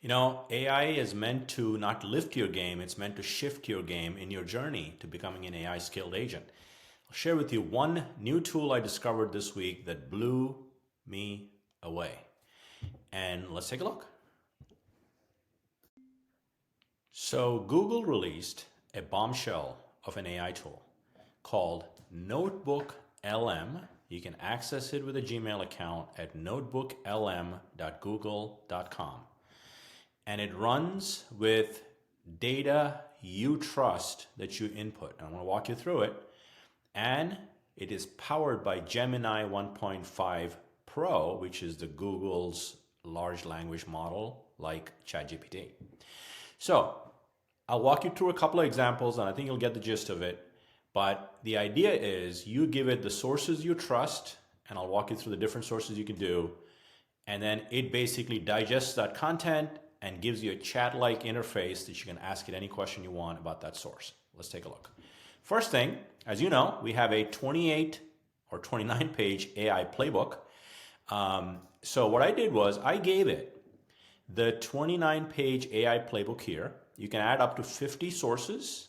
You know, AI is meant to not lift your game, it's meant to shift your game in your journey to becoming an AI skilled agent. I'll share with you one new tool I discovered this week that blew me away. And let's take a look. So, Google released a bombshell of an AI tool called NotebookLM. You can access it with a Gmail account at notebooklm.google.com. And it runs with data you trust that you input. And I'm going to walk you through it. And it is powered by Gemini 1.5 Pro, which is the Google's large language model like ChatGPT. So I'll walk you through a couple of examples and I think you'll get the gist of it. But the idea is you give it the sources you trust, and I'll walk you through the different sources you can do. And then it basically digests that content and gives you a chat-like interface that you can ask it any question you want about that source. Let's take a look. First thing, as you know, we have a 28 or 29 page AI playbook. So what I did was I gave it the 29 page AI playbook here. You can add up to 50 sources.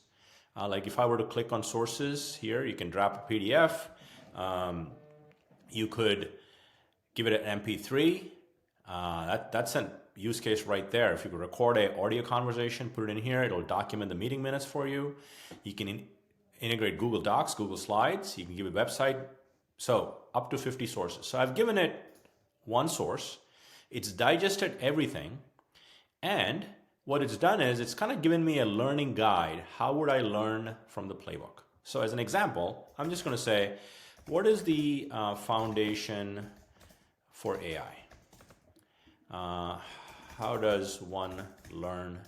Like if I were to click on sources here, you can drop a PDF. You could give it an MP3. That's a use case right there. If you could record an audio conversation, put it in here, it'll document the meeting minutes for you. You can integrate Google Docs, Google Slides. You can give it a website. So up to 50 sources. So I've given it one source. It's digested everything. And what it's done is it's kind of given me a learning guide. How would I learn from the playbook? So as an example, I'm just going to say, what is the foundation for AI? How does one learn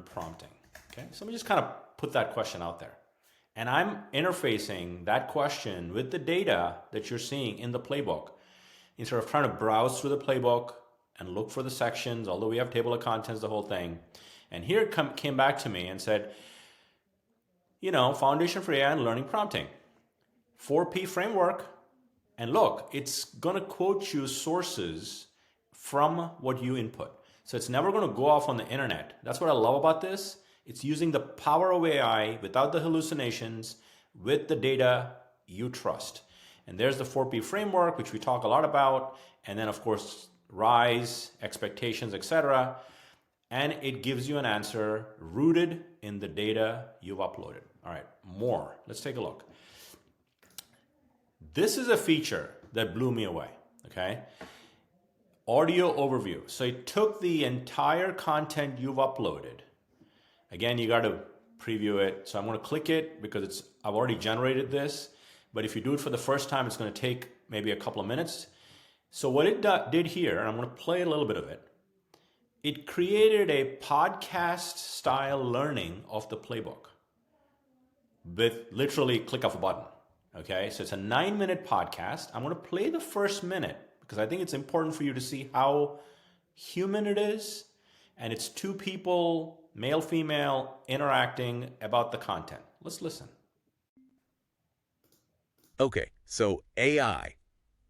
prompting? Okay, so let me just kind of put that question out there. And I'm interfacing that question with the data that you're seeing in the playbook. Instead of trying to browse through the playbook and look for the sections, although we have table of contents, the whole thing. And here it came back to me and said, you know, foundation for AI and learning prompting, 4P framework. And look, it's going to quote you sources from what you input. So it's never going to go off on the internet. That's what I love about this. It's using the power of AI without the hallucinations with the data you trust. And there's the 4P framework, which we talk a lot about. And then, of course, RISE, expectations, etc. And it gives you an answer rooted in the data you've uploaded. All right, more. Let's take a look. This is a feature that blew me away, okay? Audio overview. So it took the entire content you've uploaded. Again, you got to preview it. So I'm going to click it because I've already generated this. But if you do it for the first time, it's going to take maybe a couple of minutes. So what it did here, and I'm going to play a little bit of it, it created a podcast style learning of the playbook with literally click of a button. Okay, so it's a 9-minute podcast. I'm going to play the first minute because I think it's important for you to see how human it is. And it's two people, male, female, interacting about the content. Let's listen. Okay, so AI,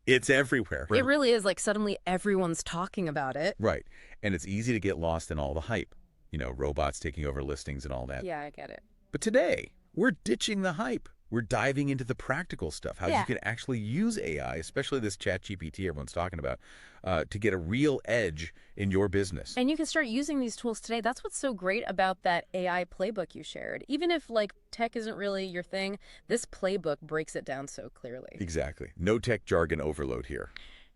it's everywhere. It really is like suddenly everyone's talking about it. Right, and it's easy to get lost in all the hype. You know, robots taking over listings and all that. Yeah, I get it. But today, we're ditching the hype. We're diving into the practical stuff, how you can actually use AI, especially this ChatGPT everyone's talking about, to get a real edge in your business. And you can start using these tools today. That's what's so great about that AI playbook you shared. Even if like tech isn't really your thing, this playbook breaks it down so clearly. Exactly. No tech jargon overload here.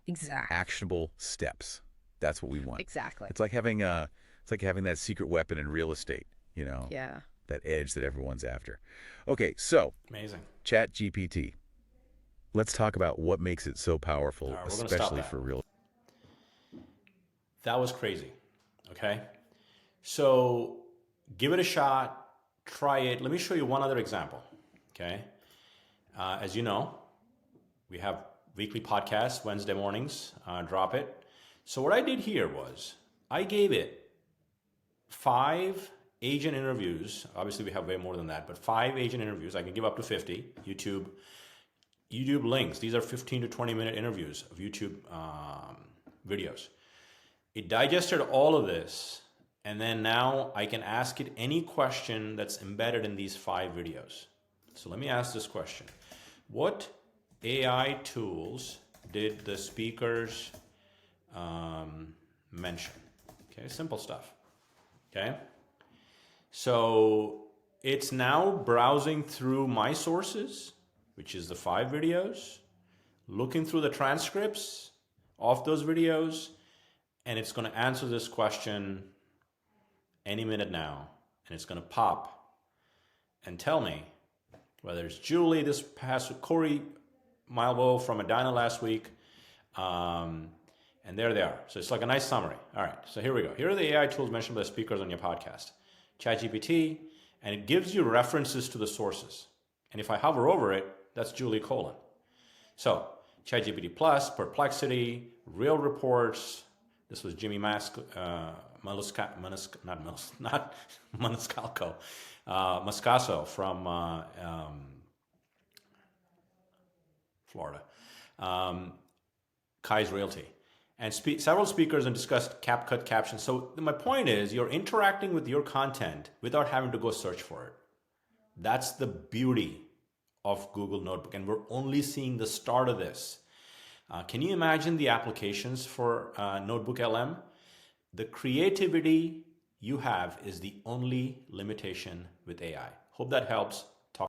Exactly. Actionable steps. That's what we want. Exactly. It's like having that secret weapon in real estate, you know. Yeah. That edge that everyone's after. Okay, so Amazing. ChatGPT. Let's talk about what makes it so powerful, All right, especially for real. That was crazy. Okay, so give it a shot. Try it. Let me show you one other example. Okay, as you know, we have weekly podcasts Wednesday mornings. Drop it. So what I did here was I gave it 5 agent interviews. Obviously, we have way more than that, but 5 agent interviews. I can give up to 50. YouTube links. These are 15 to 20 minute interviews of YouTube videos. It digested all of this, and then now I can ask it any question that's embedded in these 5 videos. So let me ask this question. What AI tools did the speakers mention? Okay, simple stuff. Okay, so it's now browsing through my sources, which is the 5 videos, looking through the transcripts of those videos, and it's going to answer this question any minute now. And it's going to pop and tell me whether it's Julie this past week, Corey Malvo from Edina last week, and there they are. So it's like a nice summary. All right, so here we go. Here are the AI tools mentioned by the speakers on your podcast. ChatGPT, and it gives you references to the sources. And if I hover over it, that's Julie Colin. So ChatGPT Plus, Perplexity, Real Reports. This was Jimmy Moscaso from Florida. Kai's Realty. And several speakers and discussed CapCut captions. So my point is, you're interacting with your content without having to go search for it. That's the beauty of Google Notebook, and we're only seeing the start of this. Can you imagine the applications for NotebookLM? The creativity you have is the only limitation with AI. Hope that helps.